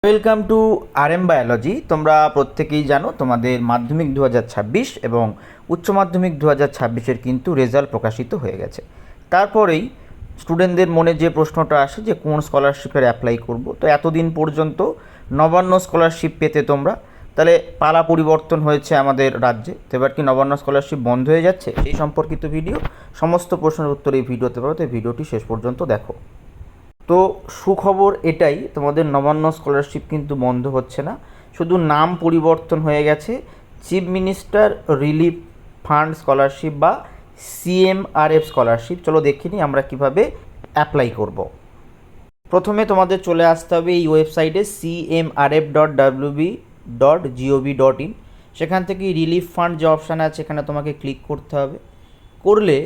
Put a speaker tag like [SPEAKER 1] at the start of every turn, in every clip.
[SPEAKER 1] Welcome to RM biology. তোমরা প্রত্যেকেই জানো তোমাদের মাধ্যমিক 2026 এবং উচ্চ মাধ্যমিক 2026-এর কিন্তু রেজাল্ট প্রকাশিত হয়ে গেছে। তারপরেই স্টুডেন্টদের মনে যে প্রশ্নটা আসে যে কোন স্কলারশিপের অ্যাপ্লাই করব। তো এতদিন পর্যন্ত নবান্ন স্কলারশিপ পেতে তোমরা, তাহলে পালা পরিবর্তন হয়েছে আমাদের রাজ্যে, তো এবার কি নবান্ন স্কলারশিপ বন্ধ হয়ে যাচ্ছে সেই সম্পর্কিত ভিডিও, সমস্ত প্রশ্নের উত্তর এই ভিডিওতে পাবো। তো ভিডিওটি শেষ পর্যন্ত দেখো। তো সুখবর এটাই, তোমাদের নবান্ন স্কলারশিপ কিন্তু বন্ধ হচ্ছে না, শুধু নাম পরিবর্তন হয়ে গেছে chief minister relief fund scholarship বা CMRF স্কলারশিপ। চলো দেখে নিই আমরা কিভাবে অ্যাপ্লাই করব। প্রথমে তোমাদের চলে আসতে হবে এই ওয়েবসাইটে cmrf.wb.gov.in। সেখান থেকে রিলিফ ফান্ড যে অপশান আছে এখানে তোমাকে ক্লিক করতে হবে। করলে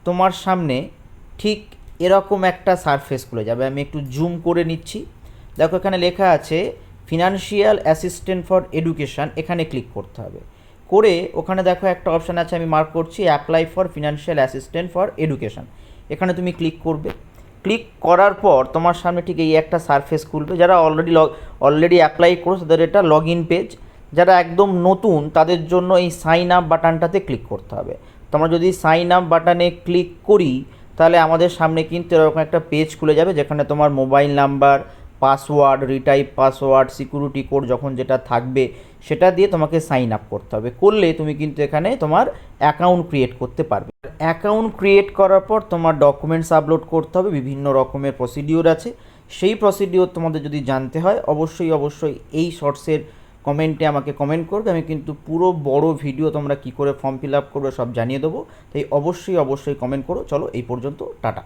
[SPEAKER 1] তোমার সামনে ঠিক এরকম একটা সারফেস খুলে যাবে। আমি একটু জুম করে নিচ্ছি, দেখো এখানে লেখা আছে ফিনান্সিয়াল অ্যাসিস্ট্যান্ট ফর এডুকেশান, এখানে ক্লিক করতে হবে। করে ওখানে দেখো একটা অপশান আছে, আমি মার্ক করছি apply for financial assistant for education, এখানে তুমি ক্লিক করবে। ক্লিক করার পর তোমার সামনে ঠিক এই একটা সারফেস খুলবে। যারা অলরেডি অ্যাপ্লাই করছে তাদের এটা লগ ইন পেজ, যারা একদম নতুন তাদের জন্য এই সাইন আপ বাটনটাতে ক্লিক করতে হবে। তোমরা যদি সাইন আপ বাটনে ক্লিক করি তাহলে আমাদের সামনে কিন্তু এরকম একটা পেজ খুলে যাবে, যেখানে তোমার mobile number, password, retype password, security code যখন যেটা থাকবে সেটা দিয়ে তোমাকে সাইন আপ করতে হবে। করলে তুমি কিন্তু এখানে তোমার অ্যাকাউন্ট ক্রিয়েট করতে পারবে। অ্যাকাউন্ট ক্রিয়েট করার পর তোমার ডকুমেন্টস আপলোড করতে হবে, বিভিন্ন রকমের প্রসিডিওর আছে। সেই প্রসিডিওর তোমাদের যদি জানতে হয় অবশ্যই এই শর্টসের কমেন্টে আমাকে কমেন্ট করবে। আমি কিন্তু পুরো বড় ভিডিও তোমরা কী করে ফর্ম ফিল আপ করবে সব জানিয়ে দেবো। তাই অবশ্যই কমেন্ট করো। চলো এই পর্যন্ত, টাটা।